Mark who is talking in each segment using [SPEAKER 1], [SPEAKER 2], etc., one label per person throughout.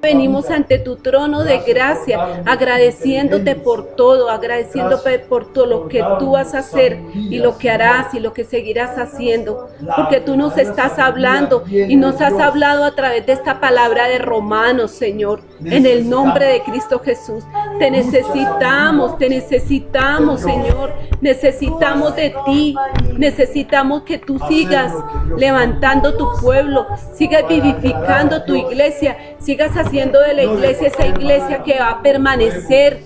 [SPEAKER 1] Venimos ante tu trono de gracia, agradeciéndote por todo, agradeciéndote por todo lo que tú vas a hacer y lo que harás y lo que seguirás haciendo, porque tú nos estás hablando y nos has hablado a través de esta palabra de Romanos, Señor, en el nombre de Cristo Jesús. Te necesitamos, Señor, necesitamos de ti, necesitamos que tú sigas levantando tu pueblo, sigas vivificando tu iglesia, sigas haciendo de la iglesia esa iglesia que va a permanecer,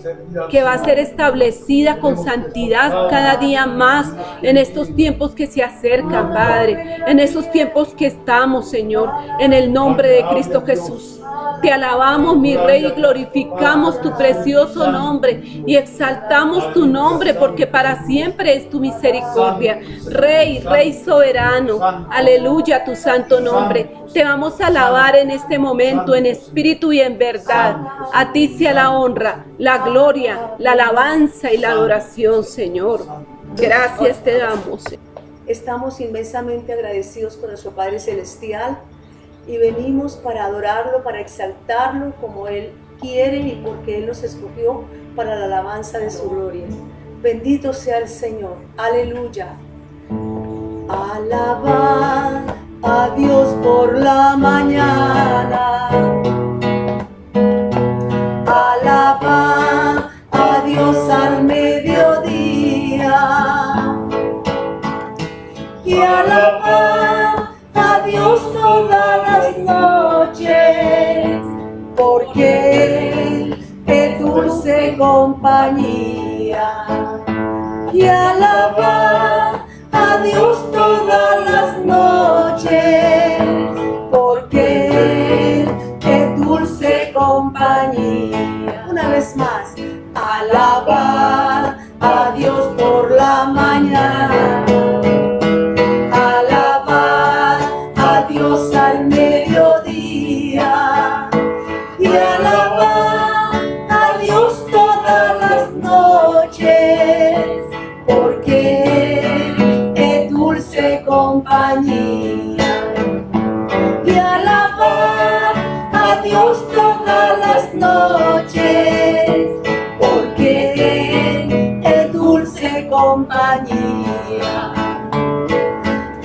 [SPEAKER 1] que va a ser establecida con santidad cada día más en estos tiempos que se acercan, Padre, en esos tiempos que estamos, Señor, en el nombre de Cristo Jesús. Te alabamos, mi Rey, y glorificamos tu precioso nombre y exaltamos tu nombre porque para siempre es tu misericordia. Rey, Rey soberano, aleluya, tu santo nombre. Te vamos a alabar en este momento en espíritu y en verdad. A ti sea la honra, la gloria, la alabanza y la adoración, Señor. Gracias te damos.
[SPEAKER 2] Estamos inmensamente agradecidos con nuestro Padre Celestial y venimos para adorarlo, para exaltarlo como Él quiere y porque Él nos escogió para la alabanza de su gloria. Bendito sea el Señor. Aleluya. Alabad a Dios por la mañana. Alabad a Dios al mediodía. Y alabad a Dios todas las noches, porque Él es dulce compañía. Y alabad a Dios todas las noches, porque Él es dulce compañía. Una vez más, alabad a Dios por la mañana. Al mediodía y alabad a Dios todas las noches, porque Él es dulce compañía. Y alabad a Dios todas las noches, porque Él es dulce compañía.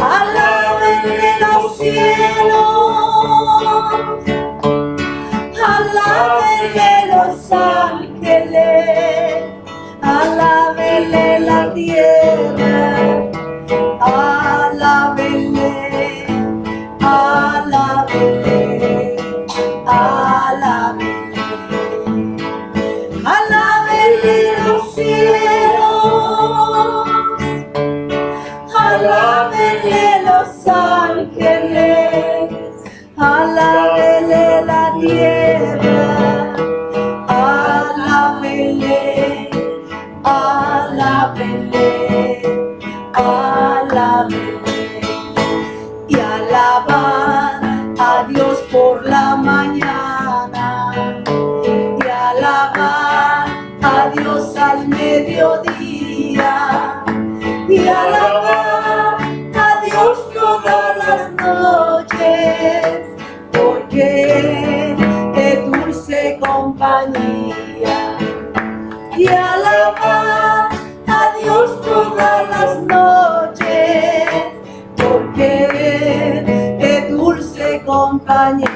[SPEAKER 2] Alábenle los cielos, alábenle los ángeles, alábenle la tierra, alábenle, alábenle, alábenle, alábenle los cielos, alábenle los ángeles, alábenle la tierra, alábenle, alábenle, alábenle. Y alabad a Dios por la mañana, y alabad a Dios al mediodía, y alabad a Dios todas las noches, porque es dulce compañía. Y alabad a Dios todas las noches, porque es dulce compañía.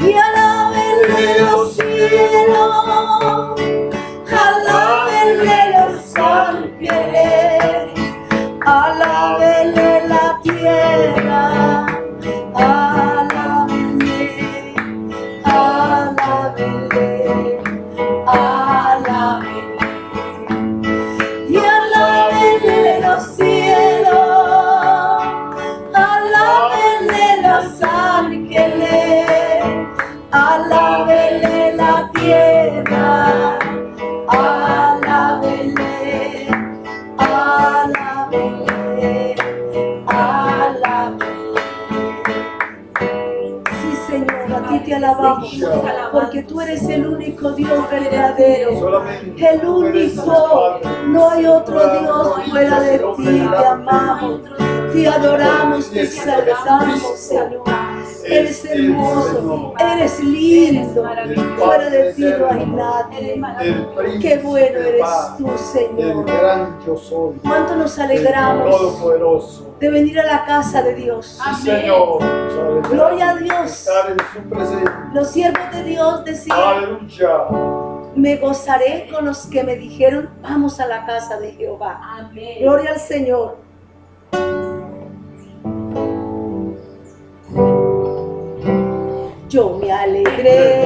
[SPEAKER 2] Y alábenle los cielos, alábenle los ángeles, alábenle la tierra, alábenle, alábenle, alábenle. Y alábenle los cielos, alábenle los ángeles, alábenle la tierra, alábenle, alábenle, alábenle. Sí, Señor, a ti te alabamos, porque tú eres el único Dios verdadero, el único, no hay otro Dios fuera de ti. Te amamos, te adoramos, te exaltamos, Señor. eres hermoso, eres lindo, fuera de ti no hay nadie. Qué bueno eres tú, Señor. Cuánto nos alegramos de venir a la casa de Dios.
[SPEAKER 3] Sí, Señor.
[SPEAKER 2] Gloria a Dios.
[SPEAKER 3] Estar en su presencia.
[SPEAKER 2] Los siervos de Dios decían:
[SPEAKER 3] Aleluya.
[SPEAKER 2] me gozaré con los que me dijeron, vamos a la casa de Jehová.
[SPEAKER 1] Amén.
[SPEAKER 2] Gloria al Señor. Yo me alegré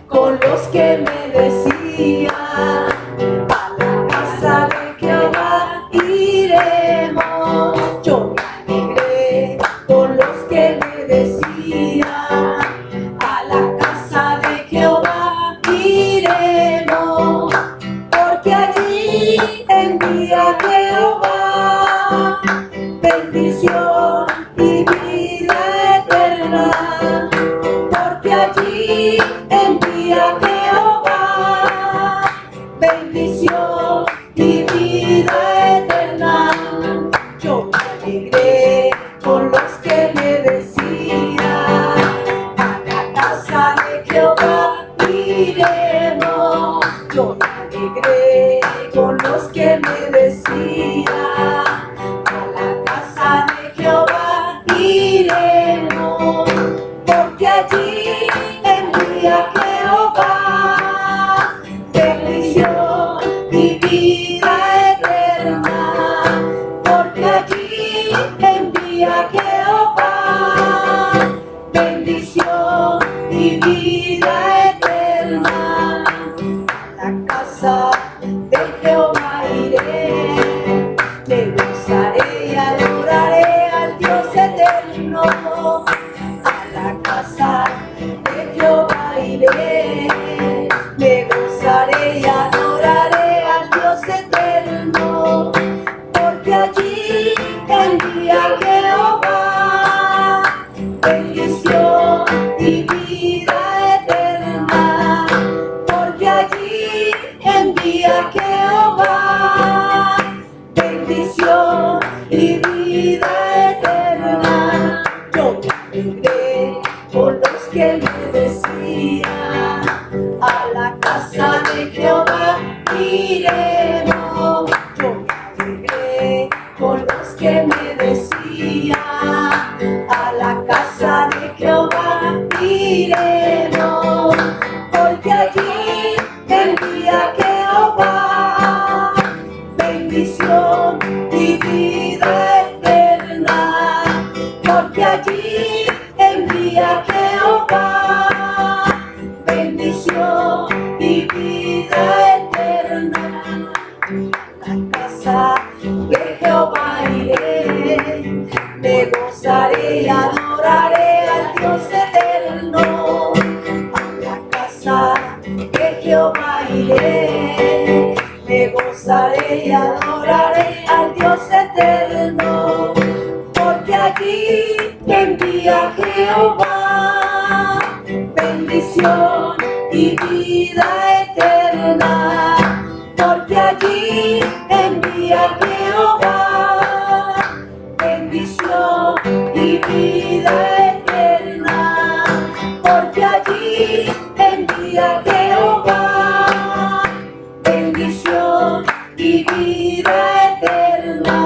[SPEAKER 2] con los que me decían, a la casa de Jehová iremos. Yo me alegré con los que me decían, a la casa de Jehová iremos, porque allí envía Jehová bendición y vida eterna. Porque allí envía Jehová bendición y vida eterna. Yo me alegré con los que me decían, a la casa de Jehová iremos. Yo me alegré con los que me decían, a la casa de Jehová iremos. Porque allí envía Jehová bendición y vida eterna. Porque allí envía Jehová bendición y vida eterna. A la casa de Jehová iré, me gozaré y adoraré al Dios eterno. A la casa de Jehová iré, me gozaré y adoraré al Dios eterno, porque allí envía Jehová bendición y vida eterna. Porque allí envía Jehová bendición y vida eterna. Yo me alegré por los que me decían, a la casa de Jehová iremos. Yo me alegré por los que me decían, a la casa de Jehová iremos. Porque allí envía Jehová bendición y vida eterna. Porque allí envía Jehová bendición y vida eterna. A la casa de Jehová iré, me gozaré y adoraré al Dios eterno. A la casa de Jehová iré, me gozaré y adoraré al Dios eterno. Porque allí envía Jehová bendición y vida eterna. Porque allí envía Jehová bendición y vida eterna. Porque allí envía Jehová bendición y vida eterna.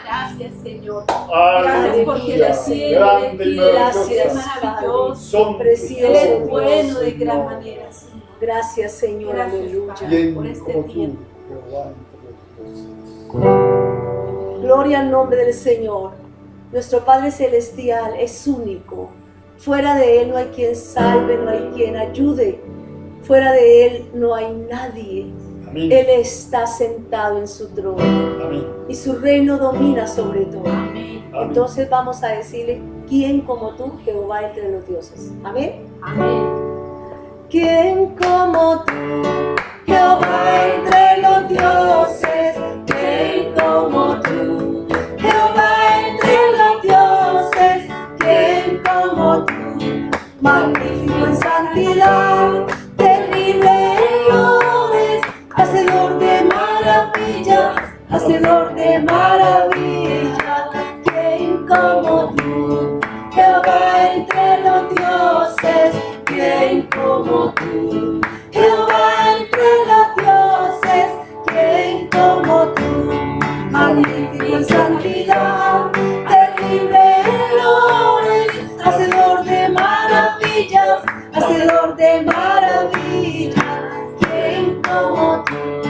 [SPEAKER 1] Gracias, Señor.
[SPEAKER 3] Aleluya.
[SPEAKER 1] porque la cielo
[SPEAKER 3] Grande y
[SPEAKER 2] Gracias,
[SPEAKER 1] es
[SPEAKER 3] maravillosa.
[SPEAKER 1] maravilloso.
[SPEAKER 3] Son
[SPEAKER 2] Precioso.
[SPEAKER 1] Él es
[SPEAKER 3] tus
[SPEAKER 1] bueno de gran
[SPEAKER 3] Señor.
[SPEAKER 1] manera, Señor.
[SPEAKER 2] Gracias, Señor.
[SPEAKER 1] Gracias,
[SPEAKER 2] Aleluya.
[SPEAKER 1] Padre.
[SPEAKER 3] ¿Quién
[SPEAKER 1] por este
[SPEAKER 3] como tú,
[SPEAKER 1] tiempo.
[SPEAKER 3] Jehová, entre los dioses?
[SPEAKER 2] Gloria al nombre del Señor. Nuestro Padre Celestial es único. Fuera de Él no hay quien salve, no hay quien ayude. Fuera de Él no hay nadie.
[SPEAKER 3] Amén.
[SPEAKER 2] Él está sentado en su trono
[SPEAKER 3] Amén.
[SPEAKER 2] y su reino domina sobre todo.
[SPEAKER 1] Amén.
[SPEAKER 3] Amén.
[SPEAKER 2] Entonces vamos a decirle: ¿quién como tú, Jehová entre los dioses? Amén.
[SPEAKER 1] Amén.
[SPEAKER 2] ¿Quién como tú, Jehová entre los dioses? ¿Quién como tú, Jehová entre los dioses? ¿Quién como tú, magnífico en santidad, terrible en loores, hacedor de maravillas, hacedor de maravillas? ¿Quién como tú? Jehová entre los dioses, ¿quién como tú? Jehová entre los dioses, ¿quién como tú? Magnífico en santidad, terrible en loores, hacedor de maravillas, hacedor de maravillas, ¿quién como tú?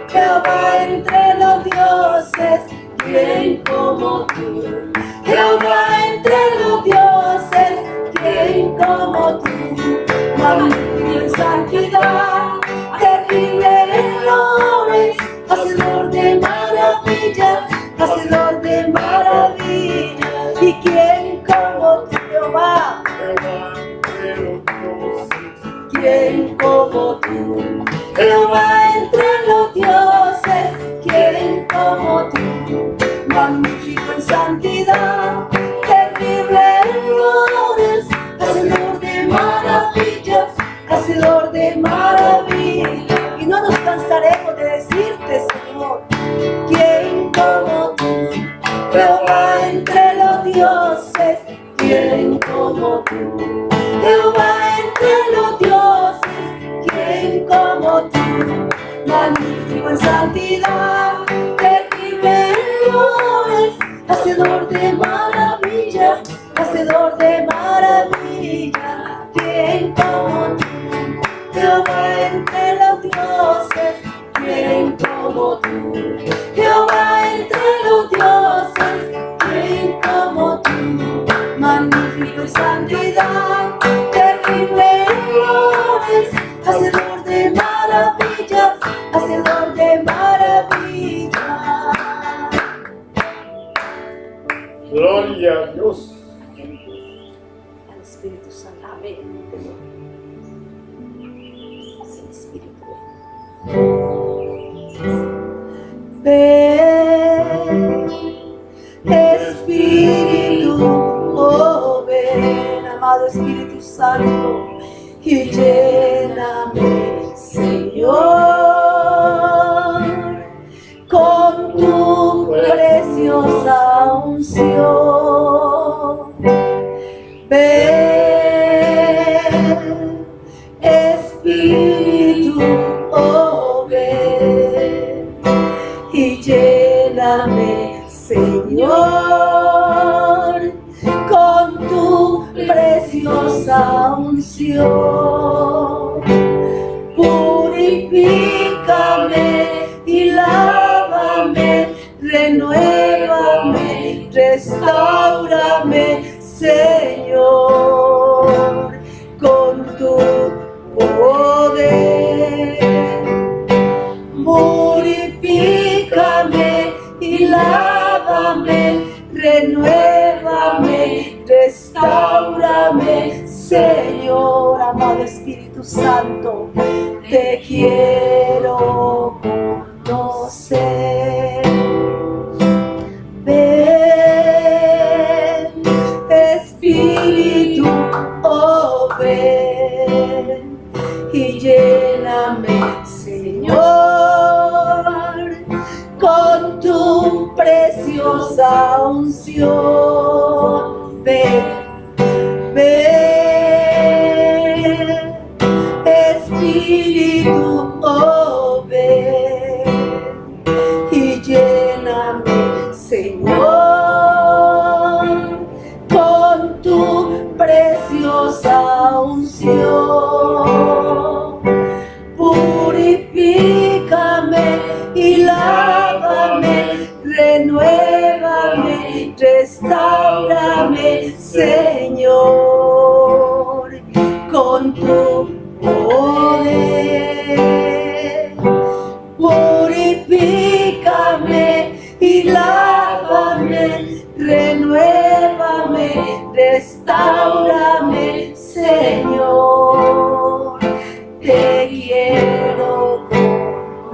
[SPEAKER 2] Jehová entre los dioses, ¿quién como tú? Jehová entre los dioses, ¿quién como tú? Magnífico en santidad, terrible en loores, hacedor de maravillas, hacedor de maravillas. ¿Y quién como tú, Jehová? ¿Quién como tú? Jehová entre los dioses, ¿quién como tú? Magnífico en santidad, terrible en errores, hacedor de maravillas, hacedor de maravillas. Y no nos cansaremos de decirte, Señor, ¿quién como tú? Jehová entre los dioses, ¿quién como tú? Jehová entre los dioses, ¿quién como tú? Magnífico en santidad, terrible en errores, hacedor de maravillas, hacedor de maravillas, ¿quién como tú? Jehová entre los dioses, ¿quién como tú? Jehová entre los dioses, ¿quién como tú? Magnífico en santidad, terrible en errores, hacedor de maravillas, hacedor de maravillas.
[SPEAKER 3] Gloria a Dios.
[SPEAKER 2] Al Espíritu Santo. Amén. Sí, Espíritu. Ven, Espíritu, oh ven, amado Espíritu Santo, y lléname, Señor, con tu preciosa unción. Ven, Espíritu, oh ven, y lléname, Señor, con tu preciosa unción. Purifícame y lávame, renuévame, restáurame, Señor, con tu poder. Purifícame y lávame, renuévame, restáurame, Señor, amado Espíritu Santo, te quiero conocer. Ven, Espíritu, oh ven, y lléname, Señor, con tu preciosa unción. Ven, ven, Espíritu, oh ven, y lléname, Señor, con tu preciosa unción. Purifícame y lávame, renuévame, restáurame, Señor, con tu poder. Purifícame y lávame, renuévame, restáurame, Señor, te quiero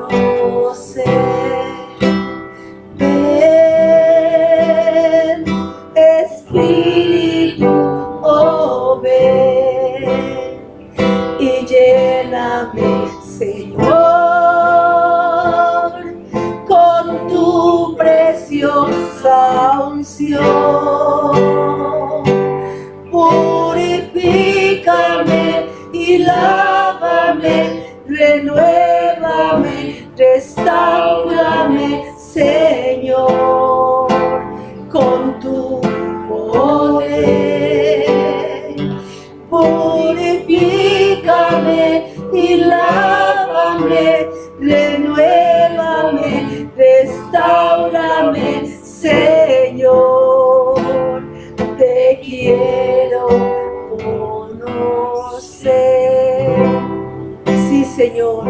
[SPEAKER 2] conocer. Ven, Espíritu, oh ven, y lléname, Señor, con tu preciosa unción. lávame, renuévame, restáurame, Señor, con tu poder. Purifícame y lávame, renuévame, restáurame, Señor, te quiero conocer. Sí, Señor,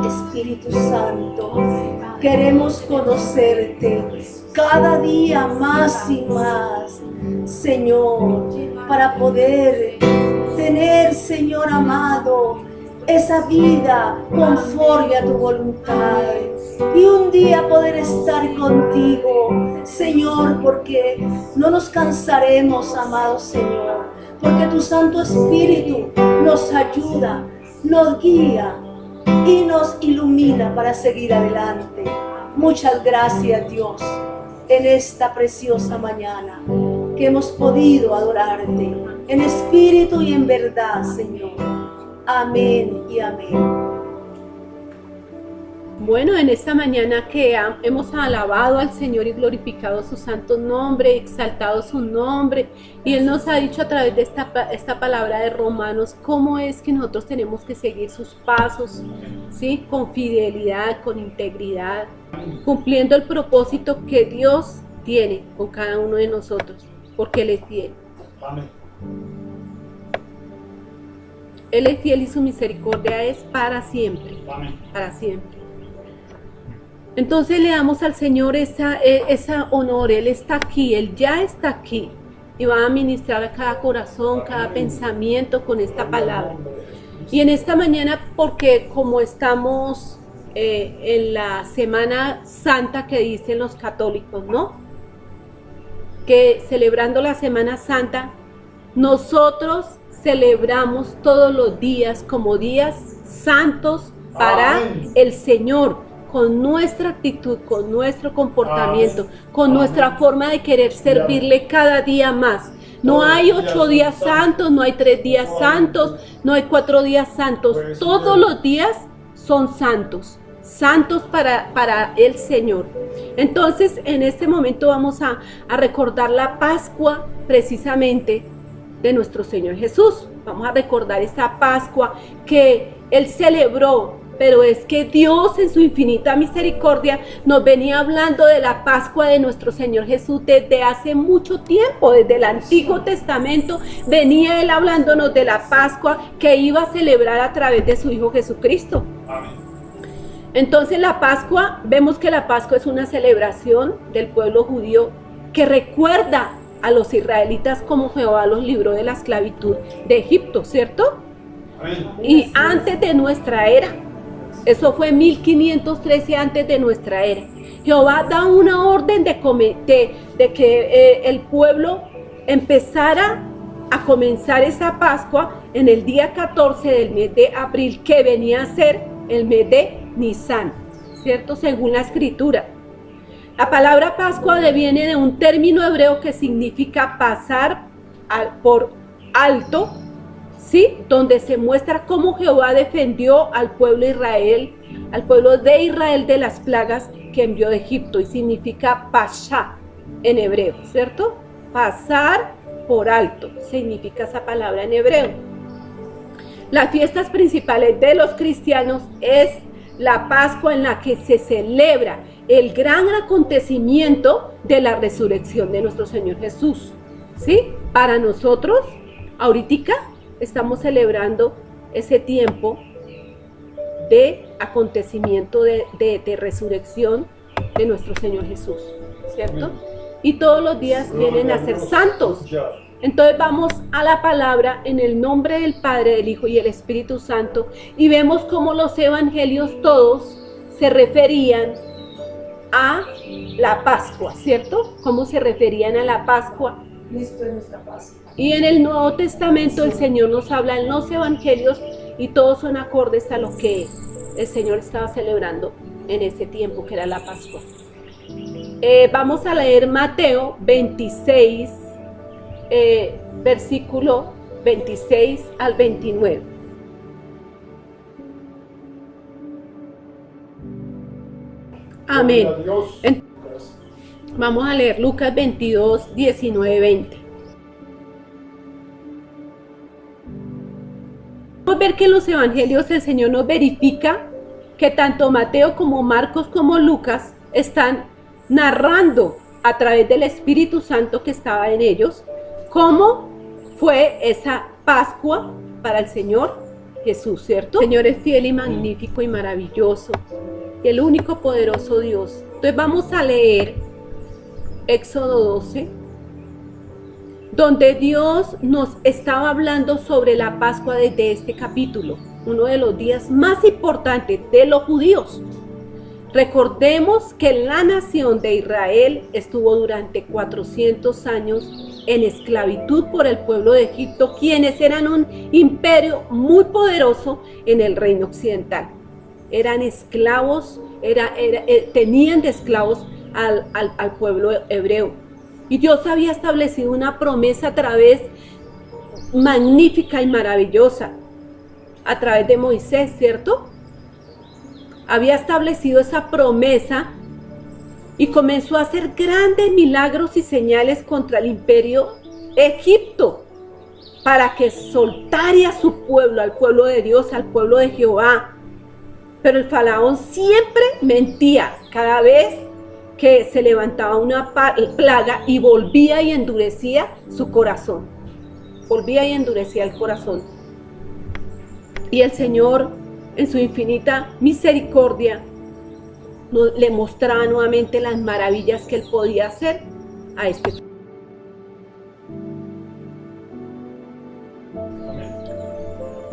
[SPEAKER 2] Espíritu Santo, queremos conocerte cada día más y más, Señor, para poder tener, Señor amado, esa vida conforme a tu voluntad y un día poder estar contigo, Señor, porque no nos cansaremos, amado Señor, porque tu Santo Espíritu nos ayuda, nos guía y nos ilumina para seguir adelante. Muchas gracias, Dios, en esta preciosa mañana que hemos podido adorarte en espíritu y en verdad, Señor. Amén y amén.
[SPEAKER 1] Bueno, en esta mañana que hemos alabado al Señor y glorificado su santo nombre, exaltado su nombre, y Él nos ha dicho a través de esta palabra de Romanos cómo es que nosotros tenemos que seguir sus pasos, ¿sí? Con fidelidad, con integridad, cumpliendo el propósito que Dios tiene con cada uno de nosotros, porque Él es fiel.
[SPEAKER 3] Amén.
[SPEAKER 1] Él es fiel y su misericordia es para siempre,
[SPEAKER 3] Amén.
[SPEAKER 1] para siempre. Entonces le damos al Señor esa honor. Él está aquí, Él ya está aquí y va a ministrar a cada corazón, cada pensamiento con esta palabra. Y en esta mañana, porque como estamos en la Semana Santa que dicen los católicos, ¿no? Que celebrando la Semana Santa, nosotros celebramos todos los días como días santos para el Señor, con nuestra actitud, con nuestro comportamiento, con nuestra forma de querer servirle cada día más. No hay 8 días santos, no hay 3 días santos, no hay 4 días santos. Todos los días son santos, santos para el Señor. Entonces, en este momento vamos a recordar la Pascua precisamente de nuestro Señor Jesús. Vamos a recordar esa Pascua que Él celebró. Pero es que Dios en su infinita misericordia nos venía hablando de la Pascua de nuestro Señor Jesús desde hace mucho tiempo, desde el Antiguo Testamento venía Él hablándonos de la Pascua que iba a celebrar a través de su Hijo Jesucristo.
[SPEAKER 3] Amén.
[SPEAKER 1] Entonces la Pascua, vemos que la Pascua es una celebración del pueblo judío que recuerda a los israelitas como Jehová los libró de la esclavitud de Egipto, ¿cierto?
[SPEAKER 3] Amén.
[SPEAKER 1] Y antes de nuestra era. Eso fue 1513 antes de nuestra era. Jehová da una orden de que el pueblo empezara a comenzar esa Pascua en el día 14 del mes de abril, que venía a ser el mes de Nisan, ¿cierto? Según la escritura. La palabra Pascua deviene de un término hebreo que significa pasar por alto, ¿sí? Donde se muestra cómo Jehová defendió al pueblo de Israel de las plagas que envió de Egipto, y significa pasha en hebreo, ¿cierto? Pasar por alto, significa esa palabra en hebreo. Las fiestas principales de los cristianos es la Pascua, en la que se celebra el gran acontecimiento de la resurrección de nuestro Señor Jesús, ¿sí? Para nosotros, ahorita estamos celebrando ese tiempo de acontecimiento de resurrección de nuestro Señor Jesús, ¿cierto? Y todos los días vienen a ser santos. Entonces vamos a la palabra en el nombre del Padre, del Hijo y el Espíritu Santo, y vemos cómo los evangelios todos se referían a la Pascua, ¿cierto? Cómo se referían a la Pascua.
[SPEAKER 2] Cristo es nuestra Pascua.
[SPEAKER 1] Y en el Nuevo Testamento el Señor nos habla en los evangelios y todos son acordes a lo que el Señor estaba celebrando en ese tiempo que era la Pascua. Vamos a leer Mateo 26, versículo 26 al 29. Amén.
[SPEAKER 3] Gloria a Dios.
[SPEAKER 1] En- Vamos a leer Lucas 22, 19, 20. Podemos ver que en los evangelios el Señor nos verifica que tanto Mateo como Marcos como Lucas están narrando a través del Espíritu Santo que estaba en ellos cómo fue esa Pascua para el Señor Jesús, ¿cierto? El Señor es fiel y magnífico y maravilloso y el único poderoso Dios. Entonces vamos a leer Éxodo 12, donde Dios nos estaba hablando sobre la Pascua desde este capítulo, uno de los días más importantes de los judíos. Recordemos que la nación de Israel estuvo durante 400 años en esclavitud por el pueblo de Egipto, quienes eran un imperio muy poderoso en el reino occidental. Eran esclavos, tenían de esclavos al pueblo hebreo. Y Dios había establecido una promesa a través magnífica y maravillosa, a través de Moisés, ¿cierto? Había establecido esa promesa y comenzó a hacer grandes milagros y señales contra el imperio Egipto, para que soltara a su pueblo, al pueblo de Dios, al pueblo de Jehová. Pero el faraón siempre mentía cada vez que se levantaba una plaga y volvía y endurecía su corazón. Volvía y endurecía el corazón. Y el Señor, en su infinita misericordia, le mostraba nuevamente las maravillas que Él podía hacer a este.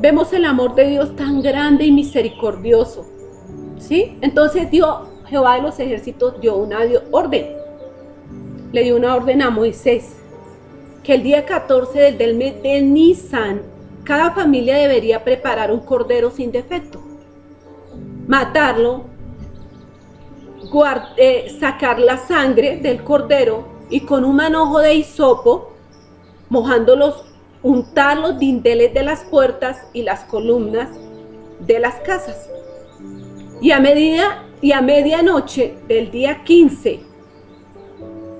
[SPEAKER 1] Vemos el amor de Dios tan grande y misericordioso, ¿sí? Entonces Jehová de los ejércitos dio una orden. Le dio una orden a Moisés, que el día 14 del mes de Nisan, cada familia debería preparar un cordero sin defecto, matarlo, sacar la sangre del cordero y con un manojo de hisopo, mojándolos, untar los dinteles de las puertas y las columnas de las casas. Y a medianoche del día 15,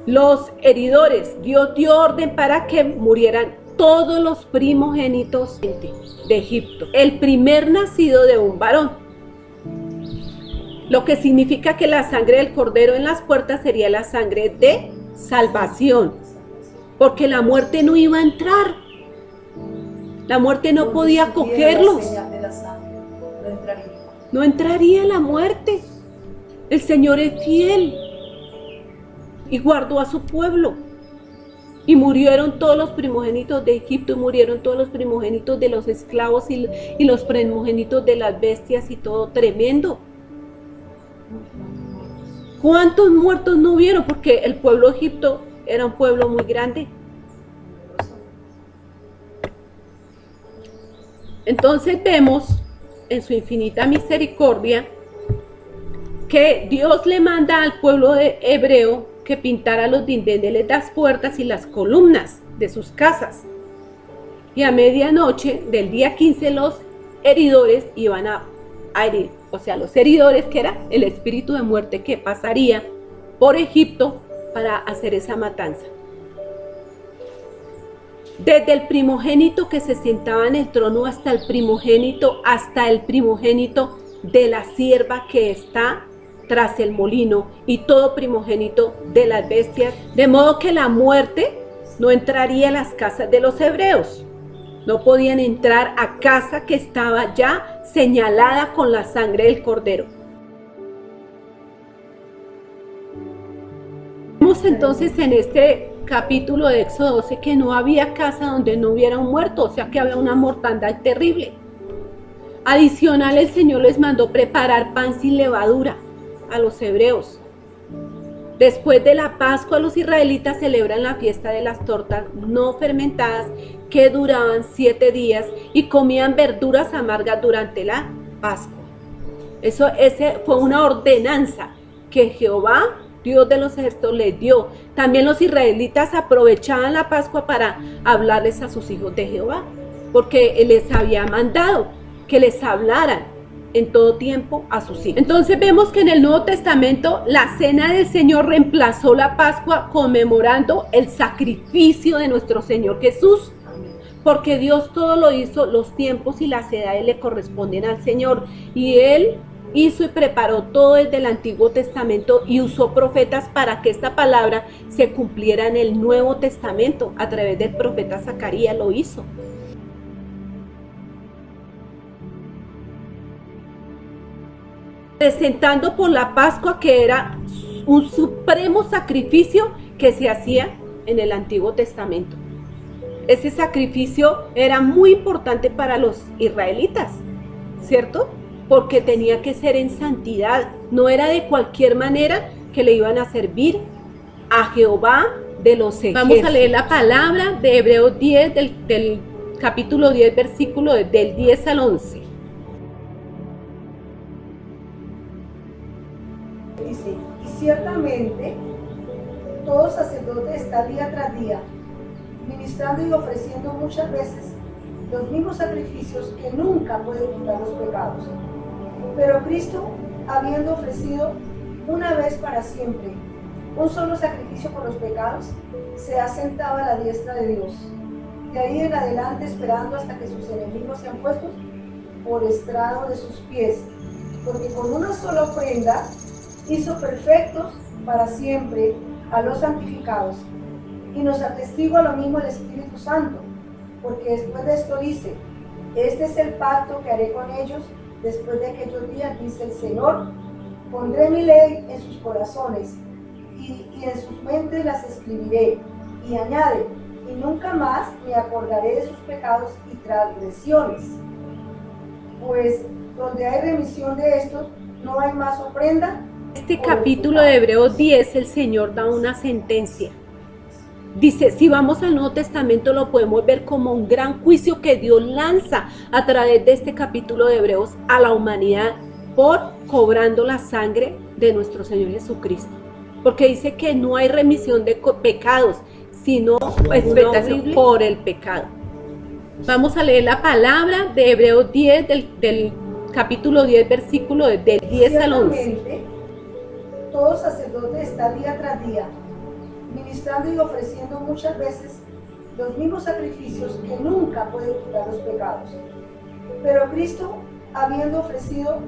[SPEAKER 1] los heridores, Dios dio orden para que murieran todos los primogénitos de Egipto, el primer nacido de un varón. Lo que significa que la sangre del cordero en las puertas sería la sangre de salvación, porque la muerte no iba a entrar. La muerte no podía cogerlos. No entraría la muerte. El Señor es fiel y guardó a su pueblo. Y murieron todos los primogénitos de Egipto, y murieron todos los primogénitos de los esclavos y los primogénitos de las bestias y todo tremendo. ¿Cuántos muertos no hubieron? Porque el pueblo de Egipto era un pueblo muy grande. Entonces vemos en su infinita misericordia que Dios le manda al pueblo hebreo que pintara los dinteles de las puertas y las columnas de sus casas. Y a medianoche del día 15 los heridores iban a herir, o sea, los heridores, que era el espíritu de muerte que pasaría por Egipto para hacer esa matanza. Desde el primogénito que se sentaba en el trono hasta el primogénito de la sierva que está tras el molino y todo primogénito de las bestias, de modo que la muerte no entraría a las casas de los hebreos. No podían entrar a casa que estaba ya señalada con la sangre del cordero. Vemos entonces en este capítulo de Éxodo 12 que no había casa donde no hubiera un muerto, o sea que había una mortandad terrible. Adicional, el Señor les mandó preparar pan sin levadura a los hebreos. Después de la Pascua, los israelitas celebran la fiesta de las tortas no fermentadas que duraban 7 días y comían verduras amargas durante la Pascua. Ese fue una ordenanza que Jehová, Dios de los ejércitos, les dio. También los israelitas aprovechaban la Pascua para hablarles a sus hijos de Jehová, porque Él les había mandado que les hablaran en todo tiempo a sus hijos. Entonces vemos que en el Nuevo Testamento la cena del Señor reemplazó la Pascua conmemorando el sacrificio de nuestro Señor Jesús. Porque Dios todo lo hizo, los tiempos y las edades le corresponden al Señor. Y Él hizo y preparó todo desde el Antiguo Testamento y usó profetas para que esta palabra se cumpliera en el Nuevo Testamento. A través del profeta Zacarías lo hizo. Presentando por la Pascua, que era un supremo sacrificio que se hacía en el Antiguo Testamento. Ese sacrificio era muy importante para los israelitas, ¿cierto? Porque tenía que ser en santidad, no era de cualquier manera que le iban a servir a Jehová de los ejércitos. Vamos a leer la palabra de Hebreos 10, del capítulo 10, versículo del 10 al 11.
[SPEAKER 2] Dice, y ciertamente todo sacerdote está día tras día ministrando y ofreciendo muchas veces los mismos sacrificios que nunca pueden quitar los pecados. Pero Cristo, habiendo ofrecido una vez para siempre un solo sacrificio por los pecados, se ha sentado a la diestra de Dios. De ahí en adelante esperando hasta que sus enemigos sean puestos por estrado de sus pies, porque con una sola ofrenda hizo perfectos para siempre a los santificados. Y nos atestigua lo mismo el Espíritu Santo, porque después de esto dice, este es el pacto que haré con ellos después de aquellos días, dice el Señor, pondré mi ley en sus corazones y en sus mentes las escribiré. Y añade, y nunca más me acordaré de sus pecados y transgresiones. Pues donde hay remisión de estos, no hay más ofrenda.
[SPEAKER 1] Este capítulo de Hebreos 10, el Señor da una sentencia. Dice, si vamos al Nuevo Testamento lo podemos ver como un gran juicio que Dios lanza a través de este capítulo de Hebreos a la humanidad por cobrando la sangre de nuestro Señor Jesucristo. Porque dice que no hay remisión de pecados, sino expiación por el pecado. Vamos a leer la palabra de Hebreos 10, del capítulo 10, versículo del 10 al 11.
[SPEAKER 2] Todo sacerdote está día tras día ministrando y ofreciendo muchas veces los mismos sacrificios que nunca pueden quitar los pecados. Pero Cristo, habiendo ofrecido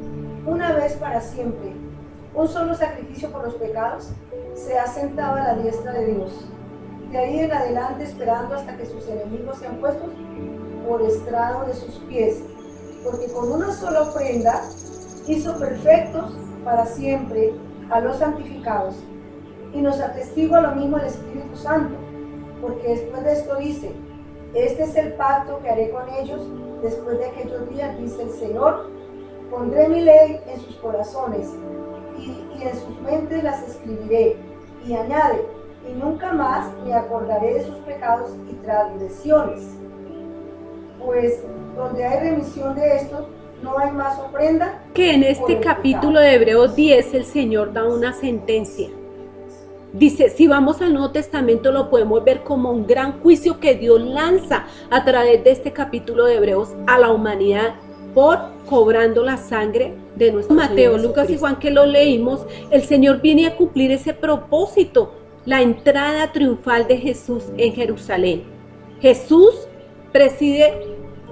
[SPEAKER 2] una vez para siempre un solo sacrificio por los pecados, se ha sentado a la diestra de Dios. De ahí en adelante esperando hasta que sus enemigos sean puestos por estrado de sus pies, porque con una sola ofrenda hizo perfectos para siempre a los santificados. Y nos atestigua lo mismo el Espíritu Santo, porque después de esto dice, este es el pacto que haré con ellos después de aquellos días, dice el Señor, pondré mi ley en sus corazones y en sus mentes las escribiré. Y añade, y nunca más me acordaré de sus pecados y transgresiones. Pues donde hay remisión de estos, no hay más ofrenda.
[SPEAKER 1] Que en este capítulo de Hebreos 10 el Señor da una sentencia. Dice, si vamos al Nuevo Testamento lo podemos ver como un gran juicio que Dios lanza a través de este capítulo de Hebreos a la humanidad por cobrando la sangre de nuestro Mateo, Lucas y Juan, que lo leímos. El Señor viene a cumplir ese propósito, la entrada triunfal de Jesús en Jerusalén. Jesús preside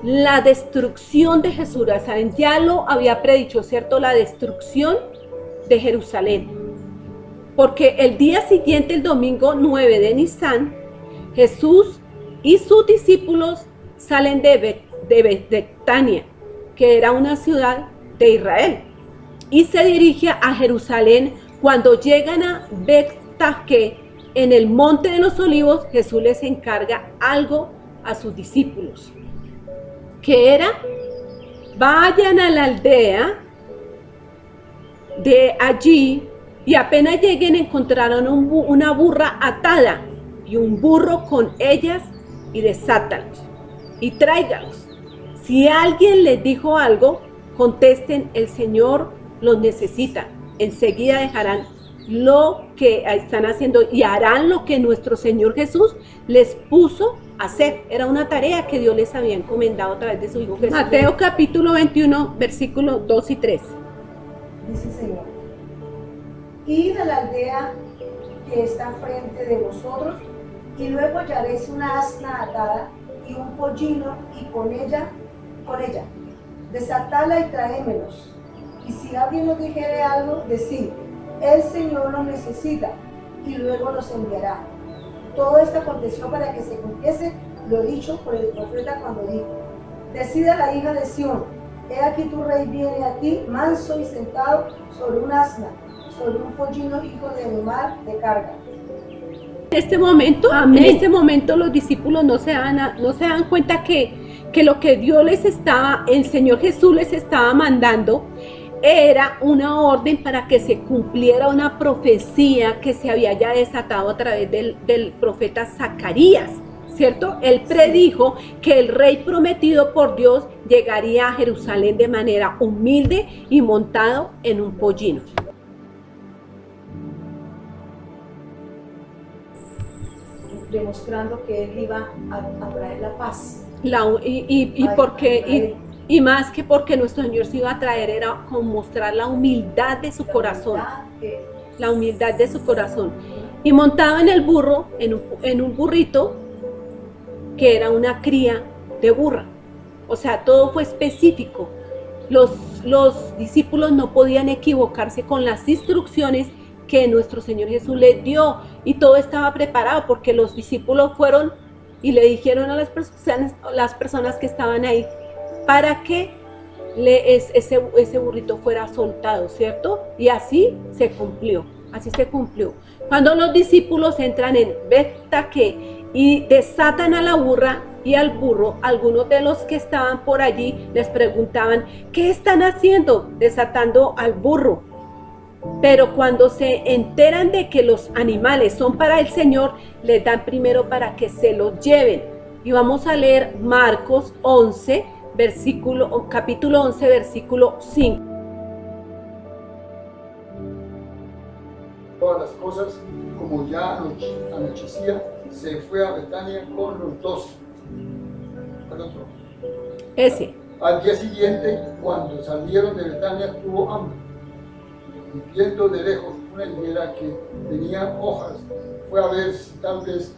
[SPEAKER 1] la destrucción de Jerusalén. Ya lo había predicho, ¿cierto? La destrucción de Jerusalén. Porque el día siguiente, el domingo 9 de Nisan, Jesús y sus discípulos salen de Betania, que era una ciudad de Israel, y se dirige a Jerusalén. Cuando llegan a Betfagé, en el monte de los olivos, Jesús les encarga algo a sus discípulos, que era, vayan a la aldea de allí, y apenas lleguen encontraron una burra atada y un burro con ellas, y desátalos y tráigalos. Si alguien les dijo algo, contesten, el Señor los necesita. Enseguida dejarán lo que están haciendo y harán lo que nuestro Señor Jesús les puso a hacer. Era una tarea que Dios les había encomendado a través de su Hijo Jesús. Mateo capítulo 21, versículos 2 y 3.
[SPEAKER 2] Dice el Señor: id a la aldea que está frente de vosotros, y luego hallaréis una asna atada y un pollino, y con ella, desatadla y traémelos. Y si alguien os dijere algo, decid: el Señor los necesita, y luego los enviará. Todo esto aconteció para que se cumpliese lo dicho por el profeta cuando dijo: decida la hija de Sión, he aquí tu rey viene a ti, manso y sentado sobre un asna, sobre un pollino, hijo de animal de carga.
[SPEAKER 1] En este momento los discípulos no se dan cuenta que lo que el Señor Jesús les estaba mandando era una orden para que se cumpliera una profecía que se había ya desatado a través del profeta Zacarías, ¿cierto? Él predijo que el rey prometido por Dios llegaría a Jerusalén de manera humilde y montado en un pollino.
[SPEAKER 2] Demostrando que él iba a traer la paz.
[SPEAKER 1] Y más que porque nuestro Señor se iba a traer, era con mostrar la humildad de su corazón. La humildad de su corazón. Y montado en el burro, en un burrito, que era una cría de burra. O sea, todo fue específico. Los discípulos no podían equivocarse con las instrucciones que nuestro Señor Jesús les dio, y todo estaba preparado porque los discípulos fueron y le dijeron a las personas que estaban ahí para que ese burrito fuera soltado, ¿cierto? Y así se cumplió. Cuando los discípulos entran en Betfagé y desatan a la burra y al burro, algunos de los que estaban por allí les preguntaban: ¿qué están haciendo desatando al burro? Pero cuando se enteran de que los animales son para el Señor, les dan primero para que se los lleven. Y vamos a leer Marcos 11, capítulo 11, versículo 5.
[SPEAKER 3] Todas las cosas, como ya anochecía, se fue a Betania con los 12. ¿Cuál otro?
[SPEAKER 1] Ese.
[SPEAKER 3] Al día siguiente, cuando salieron de Betania, tuvo hambre. Y viendo de lejos una higuera que tenía hojas, fue a ver si tal vez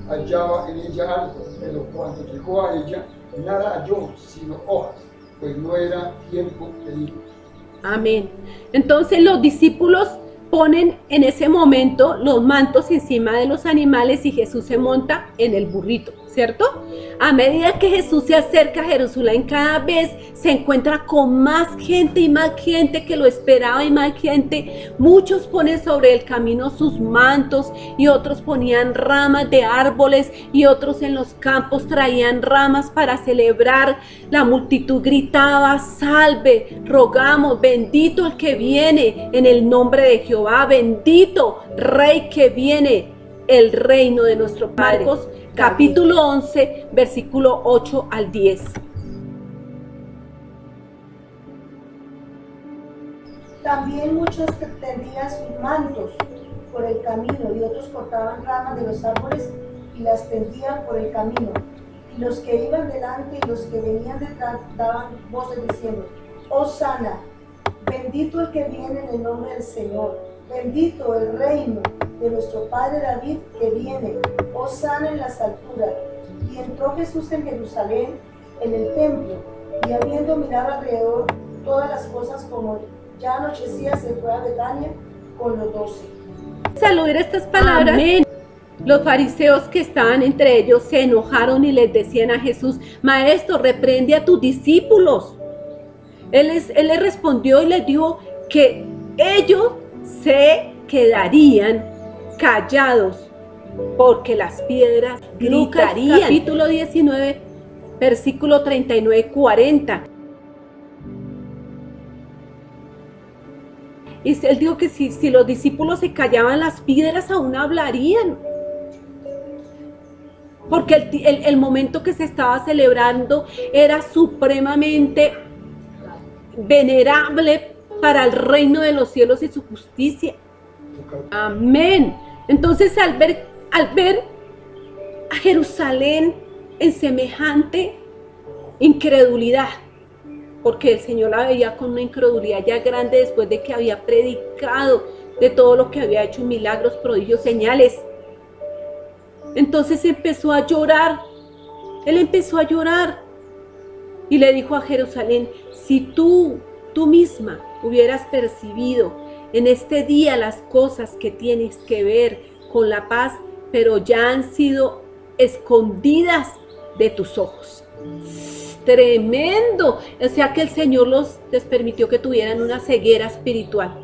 [SPEAKER 3] hallaba en ella algo, pero cuando llegó a ella, nada halló sino hojas, pues no era tiempo de higos.
[SPEAKER 1] Amén. Entonces los discípulos ponen en ese momento los mantos encima de los animales y Jesús se monta en el burrito, ¿cierto? A medida que Jesús se acerca a Jerusalén, cada vez se encuentra con más gente y más gente que lo esperaba y más gente. Muchos ponen sobre el camino sus mantos y otros ponían ramas de árboles y otros en los campos traían ramas para celebrar. La multitud gritaba: salve, rogamos, bendito el que viene en el nombre de Jehová, bendito Rey que viene el reino de nuestro Padre. Marcos capítulo 11, versículo 8 al 10.
[SPEAKER 2] También muchos tendían sus mantos por el camino, y otros cortaban ramas de los árboles y las tendían por el camino. Y los que iban delante y los que venían detrás daban voces diciendo: Hosana, bendito el que viene en el nombre del Señor, bendito el reino de nuestro padre David que viene, hosana en las alturas. Y entró Jesús en Jerusalén, en el templo, y habiendo mirado alrededor todas las cosas, como ya anochecía, se fue a Betania con los 12.
[SPEAKER 1] Al oír estas palabras, amén, los fariseos que estaban entre ellos se enojaron y les decían a Jesús: Maestro, reprende a tus discípulos. Él les respondió y les dijo que ellos se quedarían callados porque las piedras gritarían. Lucas capítulo 19, versículo 39-40. Y él dijo que si los discípulos se callaban, las piedras aún hablarían. Porque el momento que se estaba celebrando era supremamente venerable para el reino de los cielos y su justicia. Amén. Entonces al ver a Jerusalén en semejante incredulidad, porque el Señor la veía con una incredulidad ya grande después de que había predicado de todo lo que había hecho, milagros, prodigios, señales. Entonces empezó a llorar. Él empezó a llorar y le dijo a Jerusalén: si tú misma hubieras percibido en este día las cosas que tienes que ver con la paz, pero ya han sido escondidas de tus ojos. Tremendo. O sea que el Señor les permitió que tuvieran una ceguera espiritual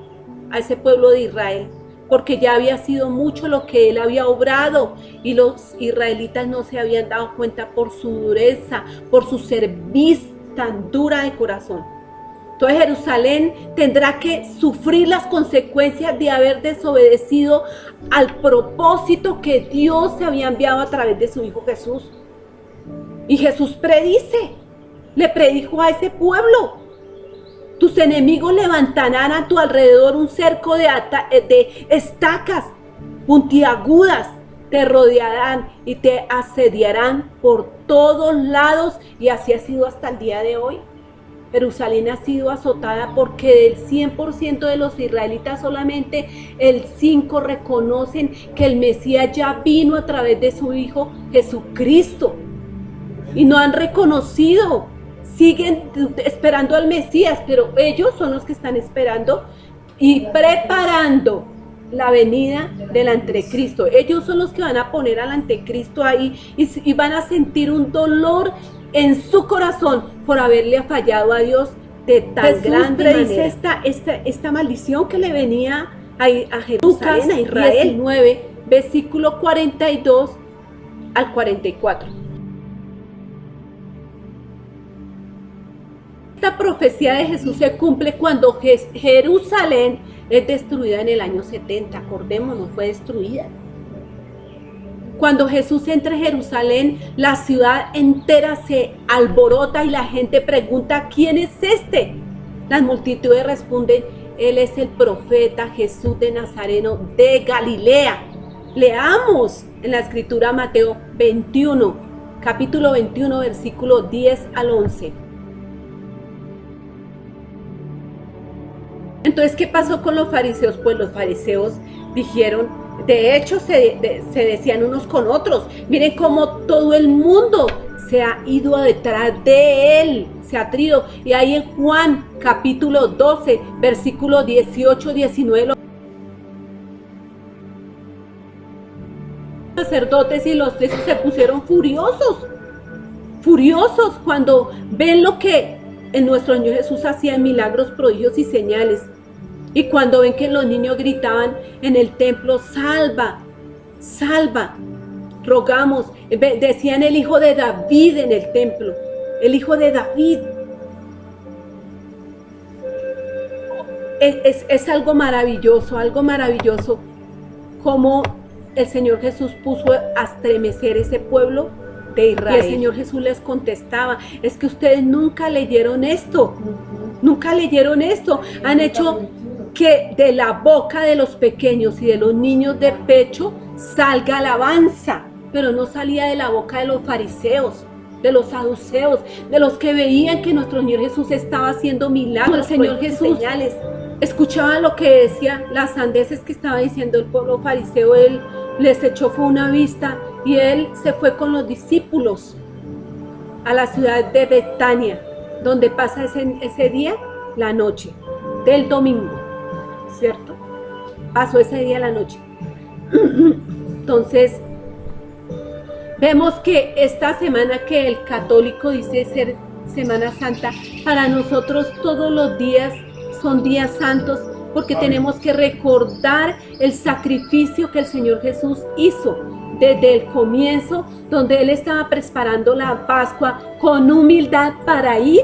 [SPEAKER 1] a ese pueblo de Israel, porque ya había sido mucho lo que Él había obrado y los israelitas no se habían dado cuenta por su dureza, por su cerviz tan dura de corazón. Entonces Jerusalén tendrá que sufrir las consecuencias de haber desobedecido al propósito que Dios se había enviado a través de su Hijo Jesús. Y Jesús le predijo a ese pueblo: tus enemigos levantarán a tu alrededor un cerco de estacas puntiagudas, te rodearán y te asediarán por todos lados. Y así ha sido hasta el día de hoy. Jerusalén ha sido azotada porque del 100% de los israelitas solamente el 5% reconocen que el Mesías ya vino a través de su Hijo Jesucristo. Y no han reconocido, siguen esperando al Mesías, pero ellos son los que están esperando y preparando la venida del anticristo. Ellos son los que van a poner al anticristo ahí y van a sentir un dolor en su corazón por haberle fallado a Dios de tan grande manera. Dice esta maldición que le venía a Jerusalén, a Israel. 19, versículo 42 al 44. Esta profecía de Jesús se cumple cuando Jerusalén es destruida en el año 70. Acordémonos, fue destruida. Cuando Jesús entra a Jerusalén, la ciudad entera se alborota y la gente pregunta: ¿quién es este? Las multitudes responden: Él es el profeta Jesús de Nazareno de Galilea. Leamos en la escritura Mateo 21, capítulo 21, versículo 10 al 11. Entonces, ¿qué pasó con los fariseos? Pues los fariseos dijeron, de hecho se decían unos con otros: miren cómo todo el mundo se ha ido detrás de él, se ha traído. Y ahí en Juan capítulo 12, versículo 18, 19, los sacerdotes y los jueces se pusieron furiosos cuando ven lo que en nuestro Señor Jesús hacía milagros, prodigios y señales. Y cuando ven que los niños gritaban en el templo: salva, salva, rogamos. Decían el Hijo de David en el templo, el Hijo de David. Es algo maravilloso como el Señor Jesús puso a estremecer ese pueblo de Israel. Y el Señor Jesús les contestaba: es que ustedes nunca leyeron esto, han hecho que de la boca de los pequeños y de los niños de pecho salga alabanza, pero no salía de la boca de los fariseos, de los saduceos, de los que veían que nuestro Señor Jesús estaba haciendo milagros. El Señor Jesús escuchaba lo que decía, las sandeces que estaba diciendo el pueblo fariseo. Él les echó fue una vista y él se fue con los discípulos a la ciudad de Betania, donde pasa ese día la noche del domingo, ¿cierto? Pasó ese día la noche. Entonces, vemos que esta semana que el católico dice ser Semana Santa, para nosotros todos los días son días santos, porque tenemos que recordar el sacrificio que el Señor Jesús hizo desde el comienzo, donde Él estaba preparando la Pascua con humildad para ir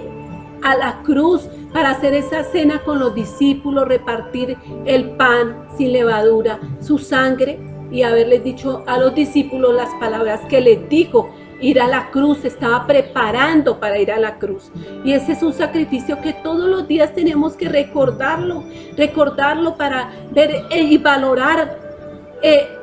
[SPEAKER 1] a la cruz, para hacer esa cena con los discípulos, repartir el pan sin levadura, su sangre, y haberles dicho a los discípulos las palabras que les dijo ir a la cruz, se estaba preparando para ir a la cruz. Y ese es un sacrificio que todos los días tenemos que recordarlo para ver y valorar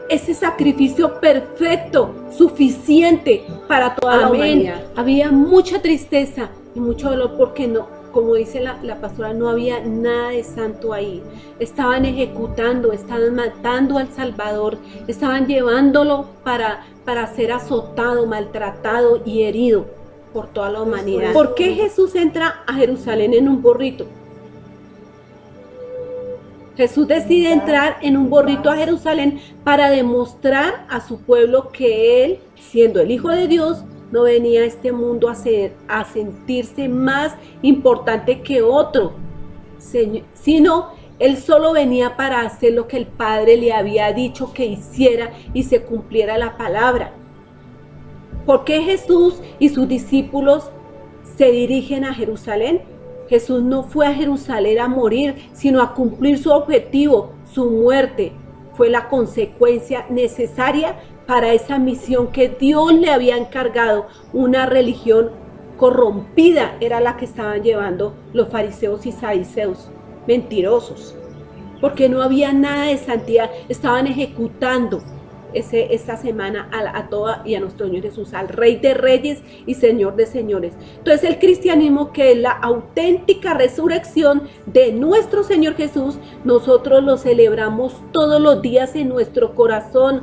[SPEAKER 1] ese sacrificio perfecto, suficiente para toda la humanidad. Había mucha tristeza y mucho dolor porque no, como dice la pastora, no había nada de santo ahí. Estaban ejecutando, estaban matando al Salvador, estaban llevándolo para ser azotado, maltratado y herido por toda la humanidad. ¿Por qué Jesús entra a Jerusalén en un burrito? Jesús decide entrar en un burrito a Jerusalén para demostrar a su pueblo que Él, siendo el Hijo de Dios, no venía a este mundo a sentirse más importante que otro, sino Él solo venía para hacer lo que el Padre le había dicho que hiciera y se cumpliera la palabra. ¿Por qué Jesús y sus discípulos se dirigen a Jerusalén? Jesús no fue a Jerusalén a morir, sino a cumplir su objetivo. Su muerte fue la consecuencia necesaria para esa misión que Dios le había encargado. Una religión corrompida era la que estaban llevando los fariseos y saduceos, mentirosos, porque no había nada de santidad. Estaban ejecutando esta semana a toda y a nuestro Señor Jesús, al Rey de Reyes y Señor de Señores. Entonces el cristianismo, que es la auténtica resurrección de nuestro Señor Jesús, nosotros lo celebramos todos los días en nuestro corazón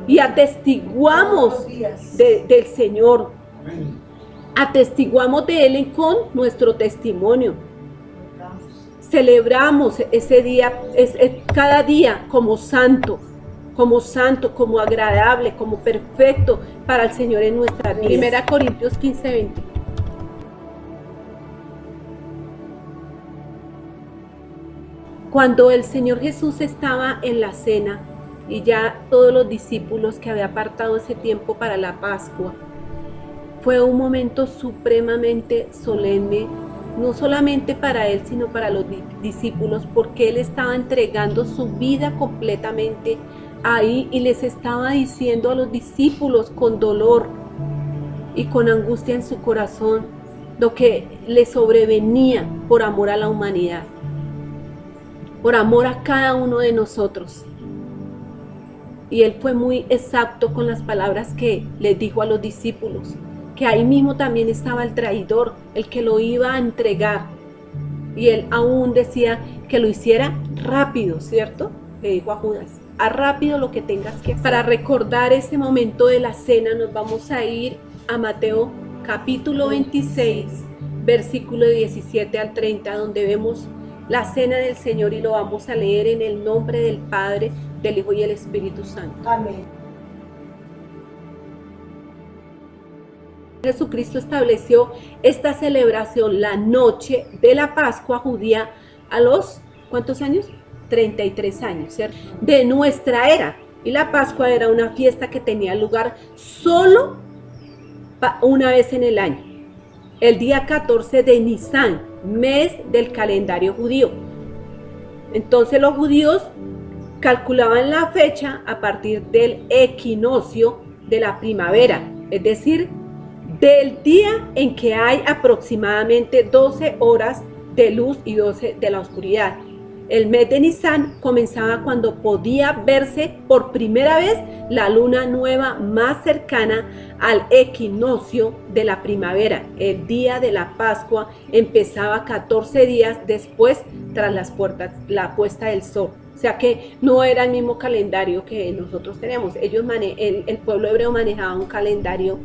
[SPEAKER 1] y atestiguamos del Señor, atestiguamos de Él con nuestro testimonio. Celebramos ese día, cada día como santo, como agradable, como perfecto para el Señor en nuestra vida. 1 Corintios 15:20. Cuando el Señor Jesús estaba en la cena y ya todos los discípulos que había apartado ese tiempo para la Pascua, fue un momento supremamente solemne, no solamente para Él, sino para los discípulos, porque Él estaba entregando su vida completamente ahí y les estaba diciendo a los discípulos con dolor y con angustia en su corazón lo que les sobrevenía por amor a la humanidad, por amor a cada uno de nosotros. Y Él fue muy exacto con las palabras que les dijo a los discípulos, que ahí mismo también estaba el traidor, el que lo iba a entregar. Y Él aún decía que lo hiciera rápido, ¿cierto? Le dijo a Judas: haz rápido lo que tengas que hacer. Para recordar ese momento de la cena, nos vamos a ir a Mateo capítulo 26, versículo 17 al 30, donde vemos la cena del Señor, y lo vamos a leer en el nombre del Padre, del Hijo y el Espíritu Santo.
[SPEAKER 2] Amén.
[SPEAKER 1] Jesucristo estableció esta celebración, la noche de la Pascua judía, a los, ¿cuántos años? 33 años, ¿cierto? De nuestra era. Y la Pascua era una fiesta que tenía lugar solo una vez en el año, el día 14 de Nisan, mes del calendario judío. Entonces los judíos calculaban la fecha a partir del equinoccio de la primavera, es decir, del día en que hay aproximadamente 12 horas de luz y 12 de la oscuridad. El mes de Nisan comenzaba cuando podía verse por primera vez la luna nueva más cercana al equinoccio de la primavera. El día de la Pascua empezaba 14 días después tras la puesta del sol. O sea que no era el mismo calendario que nosotros tenemos. El pueblo hebreo manejaba un calendario.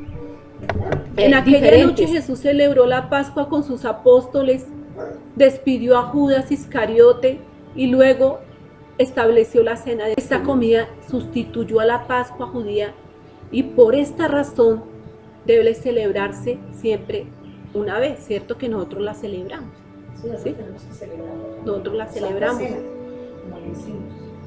[SPEAKER 1] En aquella noche Jesús celebró la Pascua con sus apóstoles, despidió a Judas Iscariote y luego estableció la cena. Esta comida sustituyó a la Pascua judía y por esta razón debe celebrarse siempre una vez, ¿cierto? Que nosotros la celebramos. ¿Sí? Nosotros la celebramos.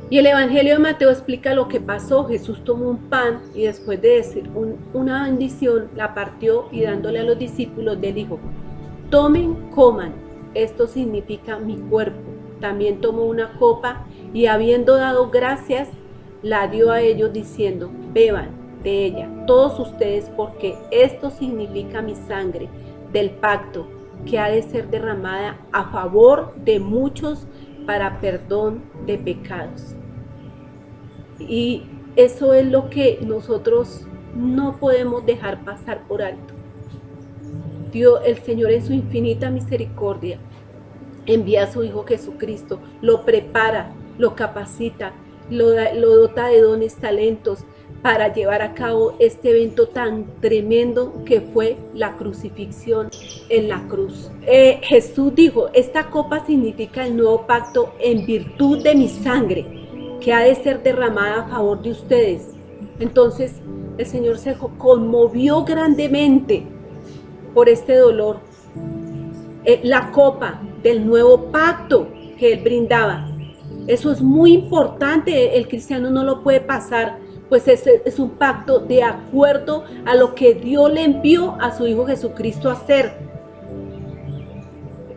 [SPEAKER 1] Y el Evangelio de Mateo explica lo que pasó. Jesús tomó un pan y después de decir una bendición, la partió y dándole a los discípulos le dijo: tomen, coman, esto significa mi cuerpo. También tomó una copa y habiendo dado gracias, la dio a ellos diciendo: beban, de ella, todos ustedes, porque esto significa mi sangre del pacto que ha de ser derramada a favor de muchos para perdón de pecados. Y eso es lo que nosotros no podemos dejar pasar por alto. Dios, el Señor en su infinita misericordia, envía a su Hijo Jesucristo, lo prepara, lo capacita, lo dota de dones, talentos, para llevar a cabo este evento tan tremendo que fue la crucifixión en la cruz. Jesús dijo, esta copa significa el nuevo pacto en virtud de mi sangre, que ha de ser derramada a favor de ustedes. Entonces el Señor se conmovió grandemente por este dolor. La copa del nuevo pacto que Él brindaba. Eso es muy importante, el cristiano no lo puede pasar, pues es un pacto de acuerdo a lo que Dios le envió a su Hijo Jesucristo a hacer.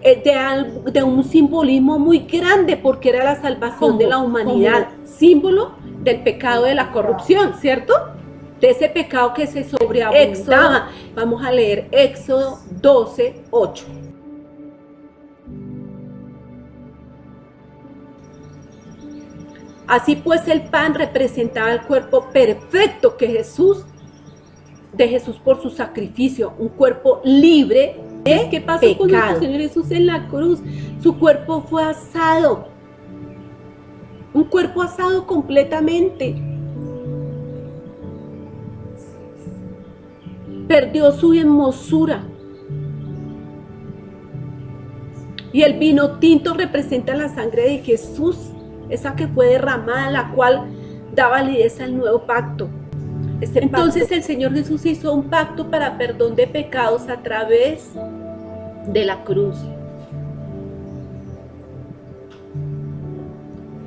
[SPEAKER 1] De un simbolismo muy grande, porque era la salvación de la humanidad, símbolo del pecado de la corrupción, ¿cierto? De ese pecado que se sobreabundaba. Vamos a leer Éxodo 12:8. Así pues, el pan representaba el cuerpo perfecto de Jesús por su sacrificio, un cuerpo libre de ¿qué pasó pecado? Con nuestro Señor Jesús en la cruz? Su cuerpo fue asado, un cuerpo asado completamente. Perdió su hermosura. Y el vino tinto representa la sangre de Jesús, esa que fue derramada, la cual da validez al nuevo pacto. Entonces el Señor Jesús hizo un pacto para perdón de pecados a través de la cruz.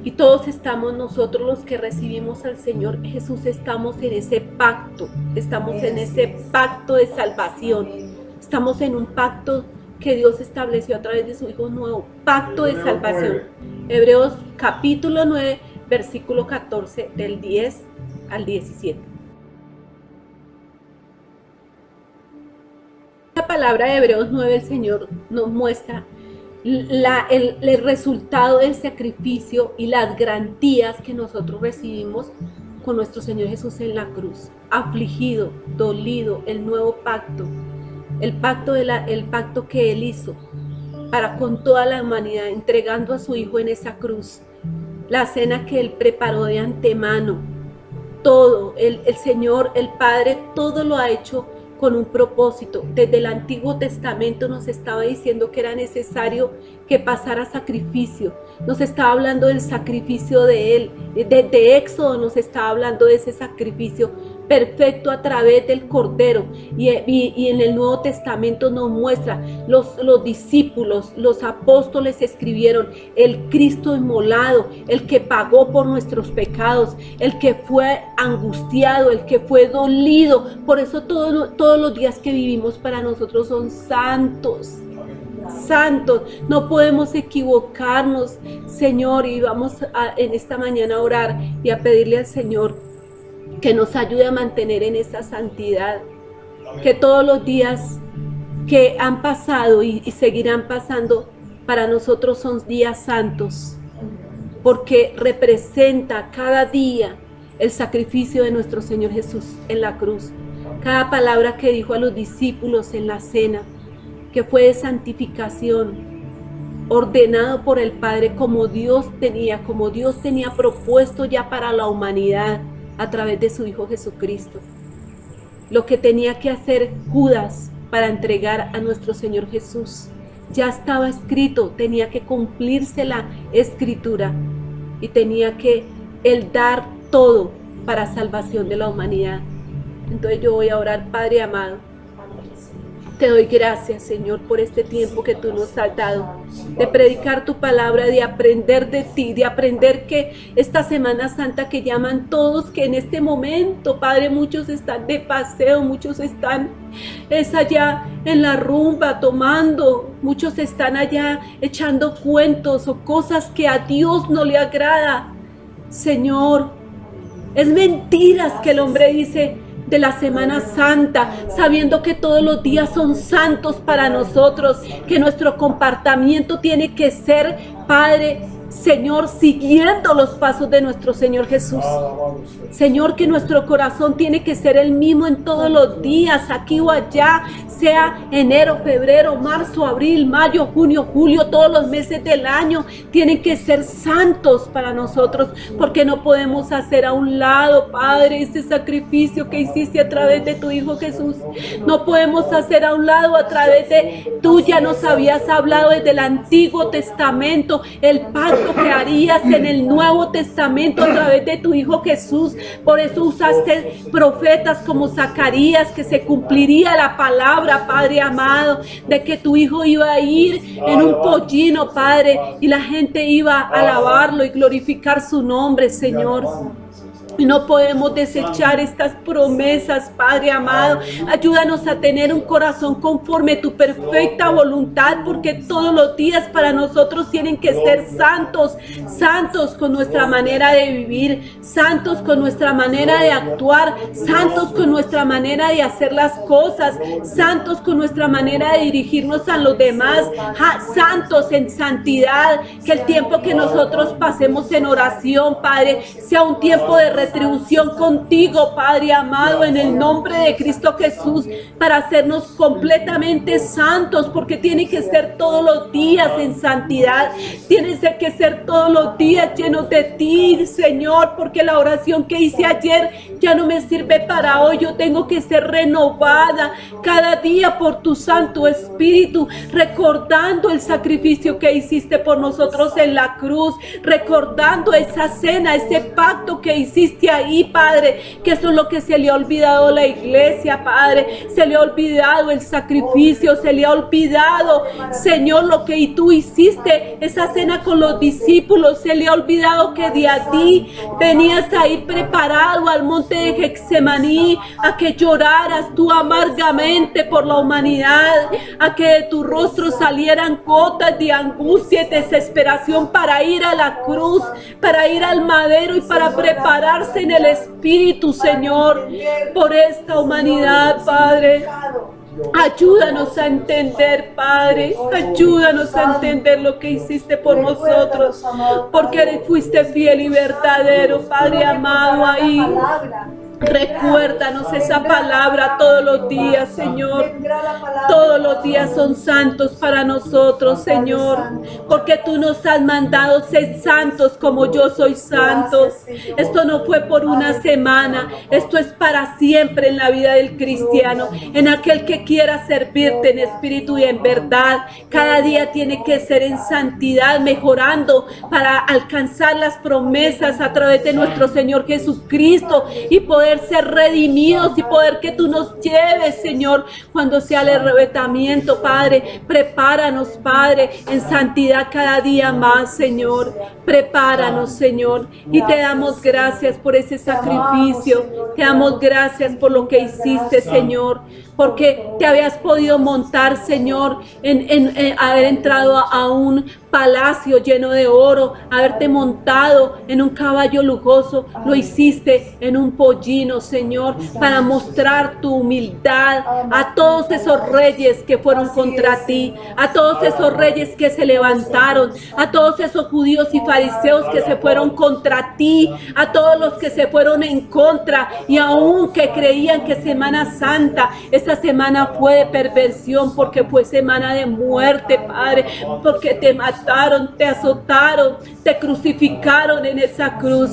[SPEAKER 1] Y todos estamos, nosotros los que recibimos al Señor Jesús, estamos en ese pacto, estamos en ese pacto de salvación, estamos en un pacto que Dios estableció a través de su Hijo, nuevo pacto de salvación. Hebreos capítulo 9, versículo 14, del 10 al 17. La palabra de Hebreos 9, el Señor nos muestra el resultado del sacrificio y las garantías que nosotros recibimos con nuestro Señor Jesús en la cruz. Afligido, dolido, el nuevo pacto, el pacto que Él hizo para con toda la humanidad, entregando a su Hijo en esa cruz, la cena que Él preparó de antemano, todo, el Señor, el Padre, todo lo ha hecho con un propósito. Desde el Antiguo Testamento nos estaba diciendo que era necesario que pasara sacrificio, nos estaba hablando del sacrificio de Él, desde Éxodo nos estaba hablando de ese sacrificio perfecto a través del Cordero, y en el Nuevo Testamento nos muestra, los discípulos, los apóstoles escribieron, el Cristo inmolado, el que pagó por nuestros pecados, el que fue angustiado, el que fue dolido. Por eso todos los días que vivimos para nosotros son santos. Santos, no podemos equivocarnos, Señor, y vamos en esta mañana a orar y a pedirle al Señor que nos ayude a mantener en esa santidad, que todos los días que han pasado y seguirán pasando para nosotros son días santos, porque representa cada día el sacrificio de nuestro Señor Jesús en la cruz, cada palabra que dijo a los discípulos en la cena, que fue de santificación, ordenado por el Padre como Dios tenía propuesto ya para la humanidad a través de su Hijo Jesucristo. Lo que tenía que hacer Judas para entregar a nuestro Señor Jesús ya estaba escrito, tenía que cumplirse la Escritura y tenía que Él dar todo para salvación de la humanidad. Entonces yo voy a orar. Padre amado, te doy gracias, Señor, por este tiempo que tú nos has dado, de predicar tu palabra, de aprender de ti, de aprender que esta Semana Santa que llaman todos, que en este momento, Padre, muchos están de paseo, muchos están allá en la rumba tomando, muchos están allá echando cuentos o cosas que a Dios no le agrada. Señor, es mentiras que el hombre dice, de la Semana Santa, sabiendo que todos los días son santos para nosotros, que nuestro comportamiento tiene que ser, Padre, Señor, siguiendo los pasos de nuestro Señor Jesús. Señor, que nuestro corazón tiene que ser el mismo en todos los días, aquí o allá, sea enero, febrero, marzo, abril, mayo, junio, julio, todos los meses del año tienen que ser santos para nosotros, porque no podemos hacer a un lado, Padre, ese sacrificio que hiciste a través de tu Hijo Jesús. No podemos hacer a un lado a través de, tú ya nos habías hablado desde el Antiguo Testamento, el pacto que harías en el Nuevo Testamento a través de tu Hijo Jesús. Por eso usaste profetas como Zacarías, que se cumpliría la palabra, Padre amado, de que tu Hijo iba a ir en un pollino, Padre, y la gente iba a alabarlo y glorificar su nombre, Señor. Y no podemos desechar estas promesas, Padre amado. Ayúdanos a tener un corazón conforme a tu perfecta voluntad, porque todos los días para nosotros tienen que ser santos, santos con nuestra manera de vivir, santos con nuestra manera de actuar, santos con nuestra manera de hacer las cosas, santos con nuestra manera de dirigirnos a los demás, santos en santidad. Que el tiempo que nosotros pasemos en oración, Padre, sea un tiempo de retribución contigo, Padre amado, en el nombre de Cristo Jesús, para hacernos completamente santos, porque tiene que ser todos los días en santidad, tiene que ser todos los días llenos de ti, Señor, porque la oración que hice ayer ya no me sirve para hoy. Yo tengo que ser renovada cada día por tu Santo Espíritu, recordando el sacrificio que hiciste por nosotros en la cruz, recordando esa cena, ese pacto que hiciste ahí, Padre, que eso es lo que se le ha olvidado a la iglesia, Padre. Se le ha olvidado el sacrificio, se le ha olvidado, Señor, lo que tú hiciste, esa cena con los discípulos. Se le ha olvidado que de a ti venías ahí preparado al monte de Getsemaní, a que lloraras tú amargamente por la humanidad, a que de tu rostro salieran gotas de angustia y desesperación para ir a la cruz, para ir al madero y para prepararse en el Espíritu, Señor, por esta humanidad, Padre. Ayúdanos a entender, Padre, ayúdanos a entender lo que hiciste por nosotros, porque fuiste fiel y verdadero, Padre amado, ahí. Recuérdanos esa palabra todos los días, Señor. Todos los días son santos para nosotros, Señor, porque tú nos has mandado ser santos como yo soy santo. Esto no fue por una semana, esto es para siempre en la vida del cristiano, en aquel que quiera servirte en espíritu y en verdad. Cada día tiene que ser en santidad, mejorando para alcanzar las promesas a través de nuestro Señor Jesucristo y poder ser redimidos y poder que tú nos lleves, Señor, cuando sea el arrebatamiento, Padre. Prepáranos, Padre, en santidad cada día más, Señor. Prepáranos, Señor, y te damos gracias por ese sacrificio. Te damos gracias por lo que hiciste, Señor, porque te habías podido montar, Señor, en haber entrado a un palacio lleno de oro, haberte montado en un caballo lujoso. Lo hiciste en un pollino, Señor, para mostrar tu humildad a todos esos reyes que fueron contra ti, a todos esos reyes que se levantaron, a todos esos judíos y fariseos que se fueron contra ti, a todos los que se fueron en contra y aún que creían que Semana Santa, esta semana fue de perversión, porque fue semana de muerte, Padre, porque te mataron, te azotaron, te crucificaron en esa cruz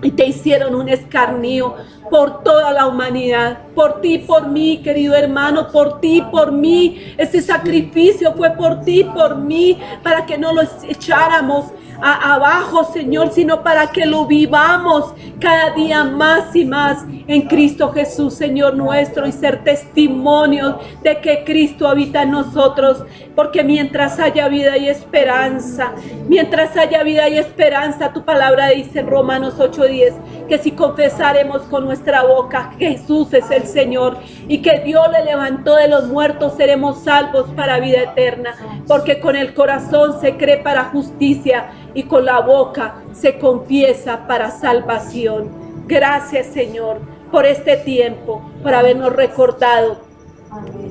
[SPEAKER 1] y te hicieron un escarnio por toda la humanidad, por ti, por mí, querido hermano, por ti, por mí. Ese sacrificio fue por ti, por mí, para que no lo echáramos abajo, Señor, sino para que lo vivamos cada día más y más en Cristo Jesús, Señor nuestro, y ser testimonios de que Cristo habita en nosotros, porque mientras haya vida y esperanza, mientras haya vida y esperanza, tu palabra dice en Romanos 8:10, que si confesaremos con nuestra boca que Jesús es el Señor y que Dios le levantó de los muertos, seremos salvos para vida eterna, porque con el corazón se cree para justicia y con la boca se confiesa para salvación. Gracias, Señor, por este tiempo, por habernos recordado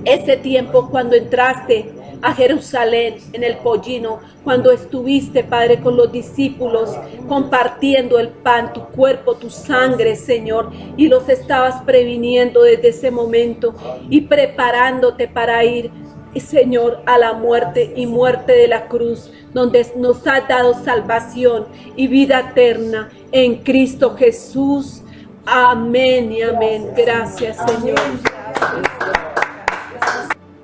[SPEAKER 1] ese tiempo cuando entraste a Jerusalén en el pollino, cuando estuviste, Padre, con los discípulos compartiendo el pan, tu cuerpo, tu sangre, Señor, y los estabas previniendo desde ese momento y preparándote para ir, Señor, a la muerte y muerte de la cruz, donde nos has dado salvación y vida eterna en Cristo Jesús. Amén y amén. Gracias, Señor. Gracias.